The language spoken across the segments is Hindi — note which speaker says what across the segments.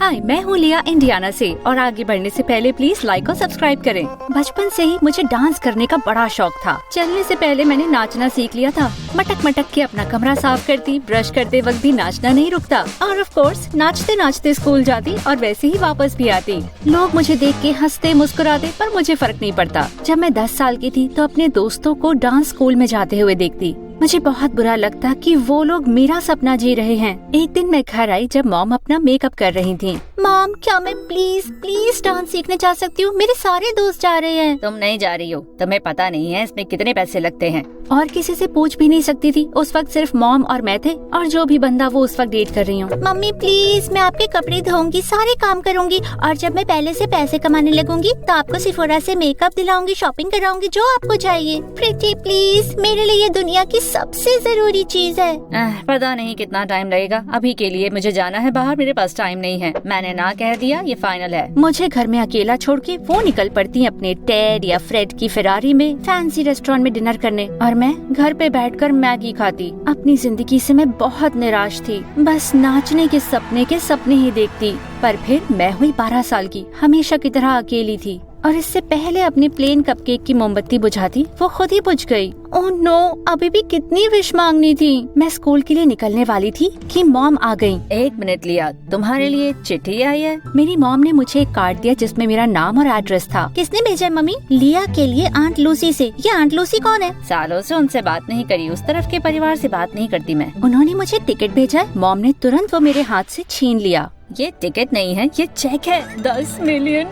Speaker 1: हाय, मैं हूँ लिया इंडियाना से और आगे बढ़ने से पहले प्लीज लाइक और सब्सक्राइब करें। बचपन से ही मुझे डांस करने का बड़ा शौक था। चलने से पहले मैंने नाचना सीख लिया था। मटक मटक के अपना कमरा साफ करती, ब्रश करते वक्त भी नाचना नहीं रुकता और ऑफ कोर्स नाचते नाचते स्कूल जाती और वैसे ही वापस भी आती। लोग मुझे देख के हंसते मुस्कुराते पर मुझे फर्क नहीं पड़ता। जब मैं 10 साल की थी तो अपने दोस्तों को डांस स्कूल में जाते हुए देखती। मुझे बहुत बुरा लगता कि वो लोग मेरा सपना जी रहे हैं। एक दिन मैं घर आई जब मॉम अपना मेकअप कर रही थी। मॉम, क्या मैं प्लीज डांस सीखने जा सकती हूँ? मेरे सारे दोस्त जा रहे हैं।
Speaker 2: तुम नहीं जा रही हो, तुम्हें पता नहीं है इसमें कितने पैसे लगते हैं।
Speaker 1: और किसी से पूछ भी नहीं सकती थी। उस वक्त सिर्फ मॉम और मैं थे और जो भी बंदा वो उस वक्त डेट कर रही हूँ। मम्मी प्लीज, मैं आपके कपड़े धोऊंगी, सारे काम करूंगी और जब मैं पहले से पैसे कमाने लगूंगी तो आपको सिफोरा से मेकअप दिलाऊंगी, शॉपिंग कराऊंगी, जो आपको चाहिए। प्रीति प्लीज, मेरे लिए ये दुनिया की सबसे जरूरी चीज है।
Speaker 2: पता नहीं कितना टाइम लगेगा। अभी के लिए मुझे जाना है बाहर, मेरे पास टाइम नहीं है। मैंने ना कह दिया, ये फाइनल है।
Speaker 1: मुझे घर में अकेला छोड़ के वो निकल पड़ती अपने टेड या फ्रेड की फेरारी में फैंसी रेस्टोरेंट में डिनर करने और मैं घर पे बैठकर मैगी खाती। अपनी जिंदगी से मैं बहुत निराश थी। बस नाचने के सपने ही देखती। पर फिर मैं हुई 12 साल की, हमेशा की तरह अकेली थी और इससे पहले अपनी प्लेन कपकेक की मोमबत्ती बुझाती, वो खुद ही बुझ गई। ओह नो, अभी भी कितनी विश मांगनी थी। मैं स्कूल के लिए निकलने वाली थी कि मॉम आ गई।
Speaker 2: 1 मिनट लिया, तुम्हारे लिए चिट्ठी आई है।
Speaker 1: मेरी मॉम ने मुझे एक कार्ड दिया जिसमें मेरा नाम और एड्रेस था। किसने भेजा है मम्मी? लिया के लिए आंट लूसी से। ये आंट लूसी कौन है?
Speaker 2: सालों से उनसे बात नहीं करी, उस तरफ के परिवार से बात नहीं करती मैं।
Speaker 1: उन्होंने मुझे टिकट भेजा है। मॉम ने तुरंत वो मेरे हाथ से छीन लिया।
Speaker 2: ये टिकट नहीं है, ये चेक है $10 मिलियन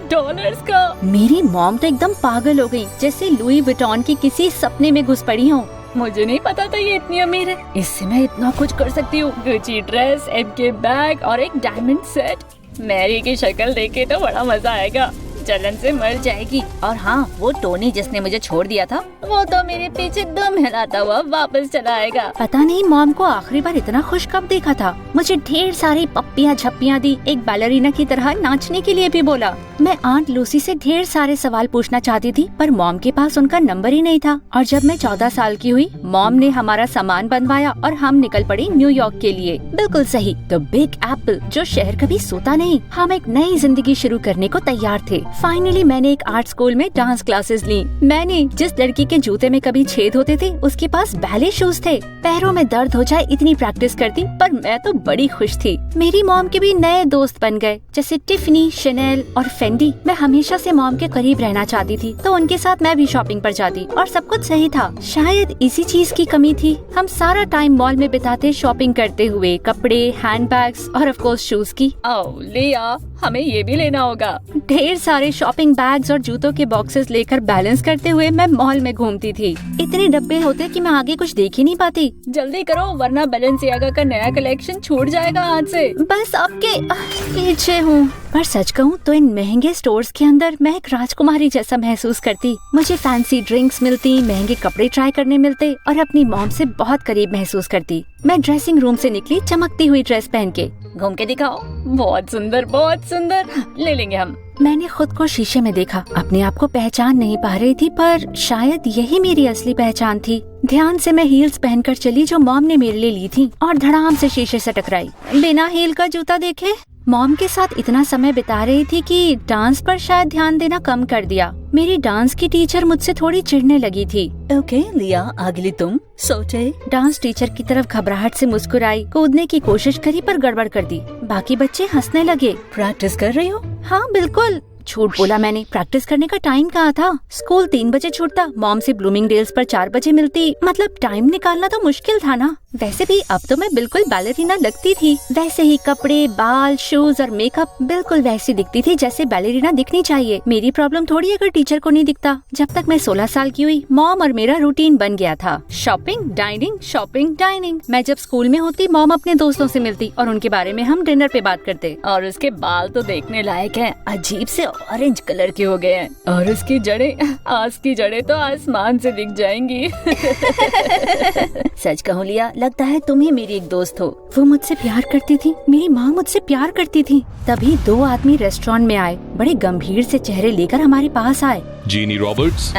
Speaker 2: का।
Speaker 1: मेरी मॉम तो एकदम पागल हो गई, जैसे लुई विटॉन की किसी सपने में घुस पड़ी हो।
Speaker 2: मुझे नहीं पता था ये इतनी अमीर है। इससे मैं इतना कुछ कर सकती हूँ। गुची ड्रेस, MK बैग और एक डायमंड सेट। मैरी की शक्ल देखे तो बड़ा मजा आएगा, जलन से मर जाएगी। और हाँ, वो टोनी जिसने मुझे छोड़ दिया था, वो तो मेरे पीछे दम हिलाता हुआ वापस चला आएगा।
Speaker 1: पता नहीं मॉम को आखिरी बार इतना खुश कब देखा था। मुझे ढेर सारी पप्पियाँ झप्पियाँ दी, एक बैलरीना की तरह नाचने के लिए भी बोला। मैं आंट लूसी से ढेर सारे सवाल पूछना चाहती थी पर मॉम के पास उनका नंबर ही नहीं था। और जब मैं 14 साल की हुई, मॉम ने हमारा सामान बनवाया और हम निकल पड़े न्यूयॉर्क के लिए। बिल्कुल सही, द बिग एप्पल, जो शहर कभी सोता नहीं। हम एक नई जिंदगी शुरू करने को तैयार थे। फाइनली मैंने एक आर्ट स्कूल में डांस क्लासेस ली। मैंने जिस लड़की के जूते में कभी छेद होते थे उसके पास बैले शूज थे। पैरों में दर्द हो जाए इतनी प्रैक्टिस करती, पर मैं तो बड़ी खुश थी। मेरी मॉम के भी नए दोस्त बन गए, जैसे टिफनी, शनेल और फेंडी। मैं हमेशा से मॉम के करीब रहना चाहती थी तो उनके साथ मैं भी शॉपिंग पर जाती और सब कुछ सही था। शायद इसी चीज की कमी थी। हम सारा टाइम मॉल में बिताते शॉपिंग करते हुए, कपड़े, हैंडबैग्स और ऑफ कोर्स शूज की।
Speaker 2: ओह लिया, हमें ये भी लेना होगा।
Speaker 1: ढेर सारे शॉपिंग बैग्स और जूतों के बॉक्सेस लेकर बैलेंस करते हुए मैं मॉल में घूमती थी। इतने डब्बे होते कि मैं आगे कुछ देख ही नहीं पाती।
Speaker 2: जल्दी करो वरना बैलेंसियागा का नया कलेक्शन छूट जाएगा हाथ से।
Speaker 1: बस आपके पीछे हूँ। पर सच कहूँ तो इन महंगे स्टोर्स के अंदर मैं एक राजकुमारी जैसा महसूस करती। मुझे फैंसी ड्रिंक्स मिलती, महंगे कपड़े ट्राई करने मिलते और अपनी मॉम से बहुत करीब महसूस करती। मैं ड्रेसिंग रूम से निकली चमकती हुई ड्रेस पहन के।
Speaker 2: घूम के दिखाओ। बहुत सुंदर, बहुत सुंदर, ले लेंगे हम।
Speaker 1: मैंने खुद को शीशे में देखा। अपने आप को पहचान नहीं पा रही थी पर शायद यही मेरी असली पहचान थी। ध्यान से मैं हील्स पहनकर चली जो मॉम ने मेरे लिए ली थी और धड़ाम से शीशे से टकराई। बिना हील का जूता देखे। मॉम के साथ इतना समय बिता रही थी कि डांस पर शायद ध्यान देना कम कर दिया। मेरी डांस की टीचर मुझसे थोड़ी चिढ़ने लगी थी।
Speaker 2: ओके लिया, अगली तुम। सोचे।
Speaker 1: डांस टीचर की तरफ घबराहट से मुस्कुराई, कूदने की कोशिश करी पर गड़बड़ कर दी। बाकी बच्चे हंसने लगे।
Speaker 2: प्रैक्टिस कर रही हो?
Speaker 1: हाँ बिल्कुल। झूठ बोला मैंने। प्रैक्टिस करने का टाइम कहाँ था? स्कूल 3 बजे छूटता, मॉम से ब्लूमिंगडेल्स पर 4 बजे मिलती। मतलब टाइम निकालना तो मुश्किल था ना। वैसे भी अब तो मैं बिल्कुल बैलेरिना लगती थी। वैसे ही कपड़े, बाल, शूज और मेकअप बिल्कुल वैसी दिखती थी जैसे बैलेरिना दिखनी चाहिए। मेरी प्रॉब्लम थोड़ी अगर टीचर को नहीं दिखता। जब तक मैं 16 साल की हुई, मॉम और मेरा रूटीन बन गया था। Shopping, dining, shopping, dining. मैं जब स्कूल में होती, मॉम अपने दोस्तों से मिलती और उनके बारे में हम डिनर पे बात करते।
Speaker 2: और उसके बाल तो देखने लायक हैं, अजीब से ऑरेंज कलर के हो गए हैं। और उसकी जड़ें, आज की जड़ें तो आसमान से दिख जाएंगी।
Speaker 1: सच कहूँ लिया, लगता है तुम ही मेरी एक दोस्त हो। वो मुझसे प्यार करती थी, मेरी माँ मुझसे प्यार करती थी। तभी 2 आदमी रेस्टोरेंट में आए, बड़े गंभीर से चेहरे लेकर हमारे पास आए।
Speaker 3: जीनी रॉबर्ट्स।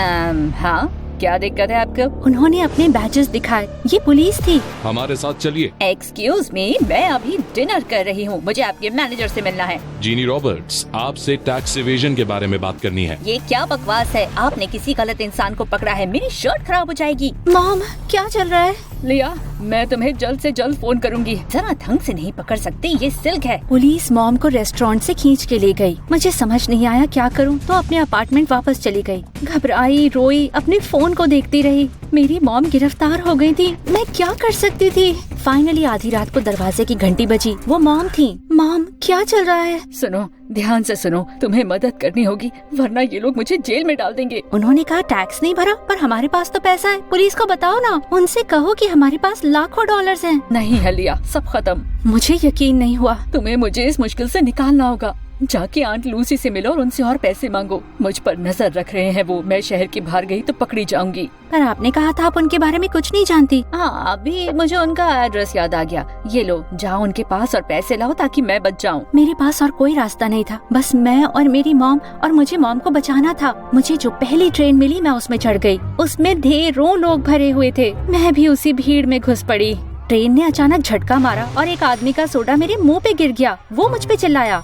Speaker 2: हाँ, क्या दिक्कत है आपको?
Speaker 1: उन्होंने अपने बैजेस दिखाए। ये पुलिस थी।
Speaker 3: हमारे साथ चलिए।
Speaker 2: एक्सक्यूज मी, मैं अभी डिनर कर रही हूँ, मुझे आपके मैनेजर से मिलना है।
Speaker 3: जीनी रॉबर्ट्स, आपसे टैक्स इवेजन के बारे में बात करनी है।
Speaker 2: ये क्या बकवास है? आपने किसी गलत इंसान को पकड़ा है, मेरी शर्ट खराब हो जाएगी।
Speaker 1: मॉम, क्या चल रहा है?
Speaker 2: लिया, मैं तुम्हें जल्द से जल्द फोन करूंगी। जरा ढंग से नहीं पकड़ सकते, ये सिल्क है।
Speaker 1: पुलिस मॉम को रेस्टोरेंट से खींच के ले गई। मुझे समझ नहीं आया क्या करूं, तो अपने अपार्टमेंट वापस चली गई। घबराई, रोई, अपने फोन को देखती रही। मेरी मॉम गिरफ्तार हो गई थी। मैं क्या कर सकती थी? फाइनली आधी रात को दरवाजे की घंटी बजी। वो मॉम थी। मॉम, क्या चल रहा है?
Speaker 2: सुनो, ध्यान से सुनो, तुम्हें मदद करनी होगी वरना ये लोग मुझे जेल में डाल देंगे।
Speaker 1: उन्होंने कहा टैक्स नहीं भरा, पर हमारे पास तो पैसा है। पुलिस को बताओ ना, उनसे कहो कि हमारे पास लाखों डॉलर्स हैं।
Speaker 2: नहीं है लिया, सब खत्म।
Speaker 1: मुझे यकीन नहीं हुआ।
Speaker 2: तुम्हें मुझे इस मुश्किल से निकालना होगा। जाके आंट लूसी से मिलो और उनसे और पैसे मांगो। मुझ पर नजर रख रहे हैं वो। मैं शहर के बाहर गई तो पकड़ी जाऊंगी।
Speaker 1: पर आपने कहा था आप उनके बारे में कुछ नहीं जानती।
Speaker 2: हाँ, अभी मुझे उनका एड्रेस याद आ गया। ये लो, जाओ उनके पास और पैसे लाओ ताकि मैं बच जाऊं।
Speaker 1: मेरे पास और कोई रास्ता नहीं था, बस मैं और मेरी मॉम, और मुझे मॉम को बचाना था। मुझे जो पहली ट्रेन मिली मैं उसमें चढ़ गई। उसमें ढेरों लोग भरे हुए थे। मैं भी उसी भीड़ में घुस पड़ी। ट्रेन ने अचानक झटका मारा और एक आदमी का सोडा मेरे मुंह पे गिर गया। वो मुझ पे चिल्लाया,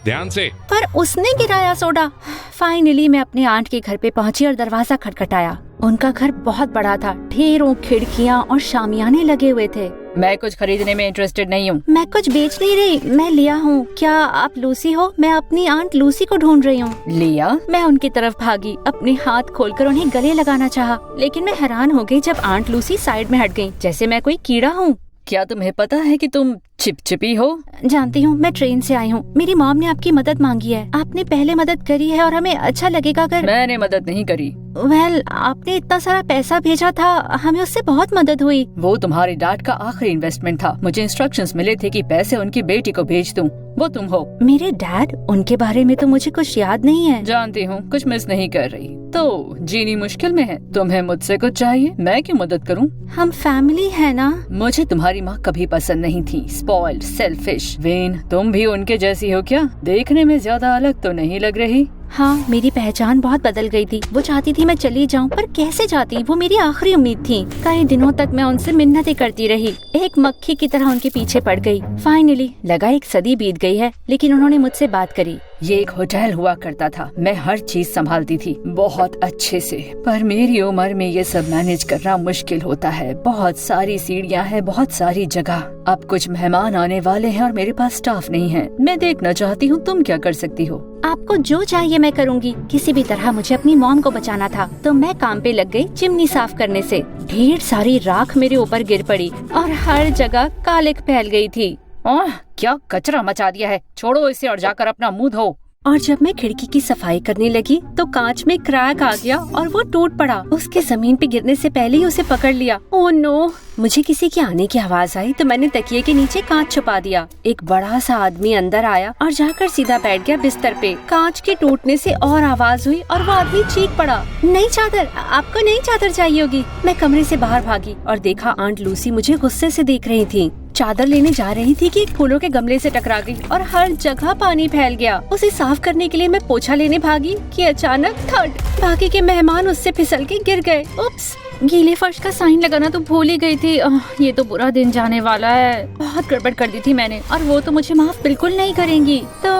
Speaker 3: ध्यान से।
Speaker 1: पर उसने गिराया सोडा। फाइनली मैं अपने आंट के घर पे पहुंची और दरवाजा खटखटाया। उनका घर बहुत बड़ा था, ढेरों खिड़कियां और शामियाने लगे हुए थे।
Speaker 2: मैं कुछ खरीदने में इंटरेस्टेड नहीं हूँ।
Speaker 1: मैं कुछ बेच नहीं रही, मैं लिया हूँ। क्या आप लूसी हो? मैं अपनी आंट लूसी को ढूंढ रही हूँ।
Speaker 2: लिया?
Speaker 1: मैं उनकी तरफ भागी, अपने हाथ खोलकर उन्हें गले लगाना चाहा, लेकिन मैं हैरान हो गई जब आंट लूसी साइड में हट गई, जैसे मैं कोई कीड़ा हूँ।
Speaker 2: क्या तुम्हें पता है कि तुम चिपचिपी हो?
Speaker 1: जानती हूँ, मैं ट्रेन से आई हूँ। मेरी मॉम ने आपकी मदद मांगी है। आपने पहले मदद करी है और हमें अच्छा लगेगा अगर।
Speaker 2: मैंने मदद नहीं करी।
Speaker 1: वेल, आपने इतना सारा पैसा भेजा था, हमें उससे बहुत मदद हुई।
Speaker 2: वो तुम्हारे डैड का आखिरी इन्वेस्टमेंट था। मुझे इंस्ट्रक्शंस मिले थे कि पैसे उनकी बेटी को भेज दूं। वो तुम हो।
Speaker 1: मेरे डैड? उनके बारे में तो मुझे कुछ याद नहीं है।
Speaker 2: जानती हूँ, कुछ मिस नहीं कर रही। तो जीनी मुश्किल में है, तुम्हें मुझसे कुछ चाहिए? मैं क्यों मदद करूँ?
Speaker 1: हम फैमिली है ना।
Speaker 2: मुझे तुम्हारी माँ कभी पसंद नहीं थी। Spoiled, selfish. वेन, तुम भी उनके जैसी हो क्या? देखने में ज्यादा अलग तो नहीं लग रही।
Speaker 1: हाँ, मेरी पहचान बहुत बदल गई थी। वो चाहती थी मैं चली जाऊँ, पर कैसे जाती? वो मेरी आखिरी उम्मीद थी। कई दिनों तक मैं उनसे मिन्नतें करती रही, एक मक्खी की तरह उनके पीछे पड़ गई। फाइनली लगा एक सदी बीत गई है, लेकिन उन्होंने मुझसे बात करी।
Speaker 2: ये एक होटल हुआ करता था। मैं हर चीज संभालती थी बहुत अच्छे से, पर मेरी उम्र में ये सब मैनेज करना मुश्किल होता है। बहुत सारी सीढ़ियाँ हैं, बहुत सारी जगह। अब कुछ मेहमान आने वाले हैं और मेरे पास स्टाफ नहीं है। मैं देखना चाहती हूँ तुम क्या कर सकती हो।
Speaker 1: आपको जो चाहिए मैं करूँगी। किसी भी तरह मुझे अपनी मॉम को बचाना था, तो मैं काम पे लग गई चिमनी साफ करने से। ढेर सारी राख मेरे ऊपर गिर पड़ी और हर जगह कालिक फैल गई थी।
Speaker 2: क्या कचरा मचा दिया है, छोड़ो इसे और जाकर अपना मुंह धो।
Speaker 1: और जब मैं खिड़की की सफाई करने लगी तो कांच में क्रैक आ गया और वो टूट पड़ा। उसके जमीन पे गिरने से पहले ही उसे पकड़ लिया। Oh no! मुझे किसी के आने की आवाज आई तो मैंने तकिए के नीचे कांच छुपा दिया। एक बड़ा सा आदमी अंदर आया और जाकर सीधा बैठ गया बिस्तर पे। कांच के टूटने से और आवाज हुई और वो आदमी चीख पड़ा, नई चादर, आपको नई चादर चाहिए होगी। मैं कमरे से बाहर भागी और देखा आंट लूसी मुझे गुस्से से देख रही थी। चादर लेने जा रही थी कि एक फूलों के गमले से टकरा गई और हर जगह पानी फैल गया। उसे साफ करने के लिए मैं पोछा लेने भागी कि अचानक थर्ड बाकी के मेहमान उससे फिसल के गिर गए। उप्स, गीले फर्श का साइन लगाना तो भूल ही गई थी। ये तो बुरा दिन जाने वाला है। बहुत गड़बड़ कर दी थी मैंने और वो तो मुझे माफ बिल्कुल नहीं करेंगी। तो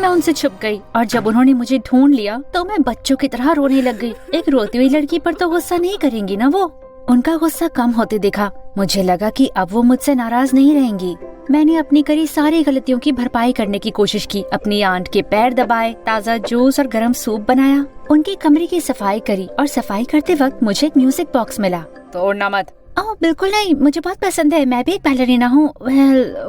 Speaker 1: मैं उनसे छुप गई और जब उन्होंने मुझे ढूंढ लिया तो मैं बच्चों की तरह रोने लग गई। एक रोती हुई लड़की पर तो गुस्सा नहीं करेंगी ना वो। उनका गुस्सा कम होते देखा। मुझे लगा कि अब वो मुझसे नाराज नहीं रहेंगी। मैंने अपनी करी सारी गलतियों की भरपाई करने की कोशिश की। अपनी आंट के पैर दबाए, ताज़ा जूस और गरम सूप बनाया, उनके कमरे की सफाई करी और सफाई करते वक्त मुझे एक म्यूजिक बॉक्स मिला।
Speaker 2: तोड़ना मत।
Speaker 1: ओह बिल्कुल नहीं, मुझे बहुत पसंद है। मैं भी एक बैलरीना हूँ।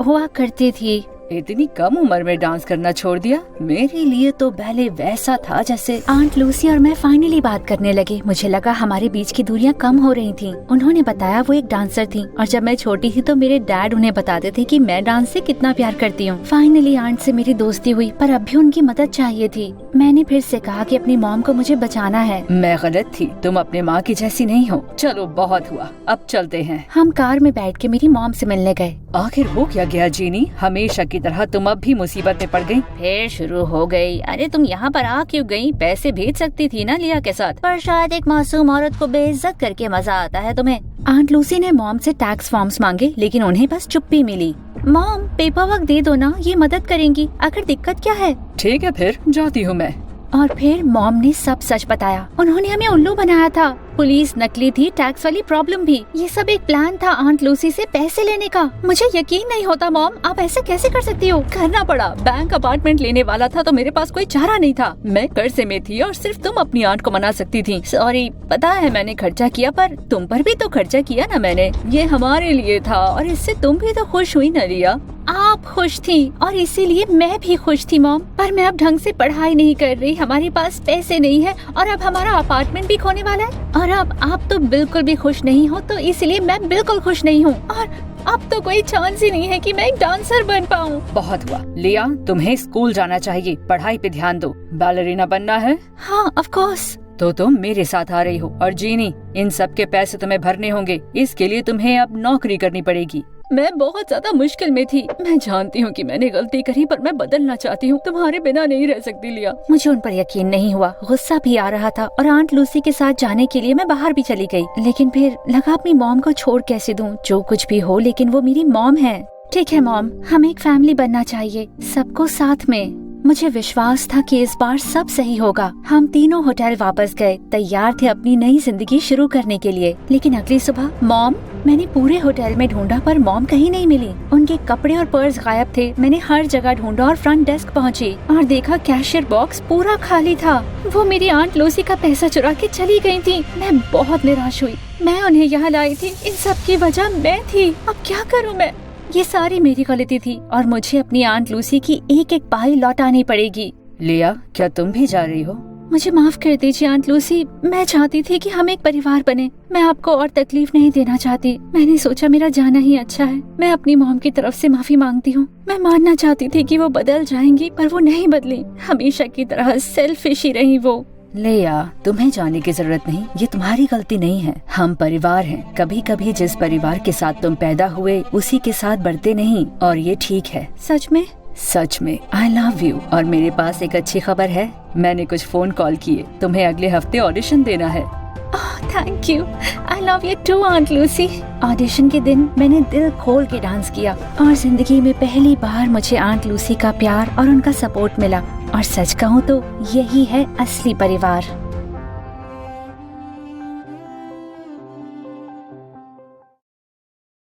Speaker 1: हुआ करती थी।
Speaker 2: इतनी कम उम्र में डांस करना छोड़ दिया? मेरे लिए तो बैले वैसा था जैसे।
Speaker 1: आंट लूसी और मैं फाइनली बात करने लगे। मुझे लगा हमारे बीच की दूरियां कम हो रही थीं। उन्होंने बताया वो एक डांसर थी और जब मैं छोटी थी तो मेरे डैड उन्हें बताते थे कि मैं डांस से कितना प्यार करती हूँ। फाइनली आंट से मेरी दोस्ती हुई, पर अब भी उनकी मदद चाहिए थी। मैंने फिर से कहा कि अपनी मॉम को मुझे बचाना है।
Speaker 2: मैं गलत थी, तुम अपने माँ की जैसी नहीं हो। चलो बहुत हुआ, अब चलते हैं।
Speaker 1: हम कार में बैठ के मेरी मॉम से मिलने गए।
Speaker 2: आखिर हो क्या गया जीनी? हमेशा के की तरह तुम अब भी मुसीबत में पड़ गई।
Speaker 1: फिर शुरू हो गई। अरे तुम यहाँ पर आ क्यों गई? पैसे भेज सकती थी ना लिया के साथ। पर शायद एक मासूम औरत को बेइज्जत करके मजा आता है तुम्हें। आंट लूसी ने मॉम से टैक्स फॉर्म्स मांगे, लेकिन उन्हें बस चुप्पी मिली। मॉम, पेपर वर्क दे दो ना, ये मदद करेंगी। आखिर दिक्कत क्या है?
Speaker 2: ठीक है, फिर जाती हूँ मैं।
Speaker 1: और फिर मॉम ने सब सच बताया। उन्होंने हमें उल्लू बनाया था। पुलिस नकली थी, टैक्स वाली प्रॉब्लम भी। ये सब एक प्लान था आंट लूसी से पैसे लेने का। मुझे यकीन नहीं होता मॉम, आप ऐसे कैसे कर सकती हो?
Speaker 2: करना पड़ा। बैंक अपार्टमेंट लेने वाला था तो मेरे पास कोई चारा नहीं था। मैं कर्जे में थी और सिर्फ तुम अपनी आंट को मना सकती थी। सॉरी, पता है मैंने खर्चा किया, पर तुम पर भी तो खर्चा किया ना मैंने। ये हमारे लिए था और इससे तुम भी तो खुश हुई ना लिया।
Speaker 1: आप खुश थी और इसीलिए मैं भी खुश थी मॉम। पर मैं अब ढंग से पढ़ाई नहीं कर रही, हमारे पास पैसे नहीं है और अब हमारा अपार्टमेंट भी खोने वाला है। और अब आप तो बिल्कुल भी खुश नहीं हो, तो इसलिए मैं बिल्कुल खुश नहीं हूँ। और अब तो कोई चांस ही नहीं है कि मैं एक डांसर बन पाऊँ।
Speaker 2: बहुत हुआ लिया, तुम्हें स्कूल जाना चाहिए, पढ़ाई पे ध्यान दो। बैलरीना बनना है?
Speaker 1: हाँ, ऑफ कोर्स।
Speaker 2: तो तुम मेरे साथ आ रही हो। और जीनी, इन सब के पैसे तुम्हें भरने होंगे। इसके लिए तुम्हें अब नौकरी करनी पड़ेगी। मैं बहुत ज्यादा मुश्किल में थी। मैं जानती हूँ कि मैंने गलती करी, पर मैं बदलना चाहती हूँ। तुम्हारे बिना नहीं रह सकती लिया।
Speaker 1: मुझे उन पर यकीन नहीं हुआ, गुस्सा भी आ रहा था और आंट लूसी के साथ जाने के लिए मैं बाहर भी चली गई। लेकिन फिर लगा अपनी मॉम को छोड़ कैसे दूं? जो कुछ भी हो, लेकिन वो मेरी मॉम है। ठीक है मॉम, हमें एक फैमिली बनना चाहिए, सबको साथ में। मुझे विश्वास था कि इस बार सब सही होगा। हम तीनों होटल वापस गए, तैयार थे अपनी नई जिंदगी शुरू करने के लिए। लेकिन अगली सुबह मॉम, मैंने पूरे होटल में ढूंढा पर मॉम कहीं नहीं मिली। उनके कपड़े और पर्स गायब थे। मैंने हर जगह ढूंढा और फ्रंट डेस्क पहुंची और देखा कैशियर बॉक्स पूरा खाली था। वो मेरी आंट लूसी का पैसा चुरा के चली गई थी। मैं बहुत निराश हुई। मैं उन्हें यहाँ लाई थी, इन सब की वजह मैं थी। अब क्या करूँ मैं? ये सारी मेरी गलती थी और मुझे अपनी आंट लूसी की एक एक पाई लौटानी पड़ेगी।
Speaker 2: लिया, क्या तुम भी जा रही हो?
Speaker 1: मुझे माफ कर दीजिए आंट लूसी, मैं चाहती थी कि हम एक परिवार बने। मैं आपको और तकलीफ नहीं देना चाहती। मैंने सोचा मेरा जाना ही अच्छा है। मैं अपनी मॉम की तरफ से माफी मांगती हूँ। मैं मानना चाहती थी कि वो बदल जाएंगी, पर वो नहीं बदली। हमेशा की तरह सेल्फिश ही रही वो।
Speaker 2: लिया, तुम्हें जाने की जरूरत नहीं। ये तुम्हारी गलती नहीं है। हम परिवार हैं। कभी कभी जिस परिवार के साथ तुम पैदा हुए उसी के साथ बढ़ते नहीं, और ये ठीक है।
Speaker 1: सच में?
Speaker 2: सच में। आई लव यू। और मेरे पास एक अच्छी खबर है। मैंने कुछ फोन कॉल किए। तुम्हें अगले हफ्ते ऑडिशन देना है।
Speaker 1: Thank you. I love you too Aunt Lucy. Audition के दिन मैंने दिल खोल के डांस किया और जिंदगी में पहली बार मुझे आंट लूसी का प्यार और उनका सपोर्ट मिला। और सच कहूँ तो यही है असली परिवार।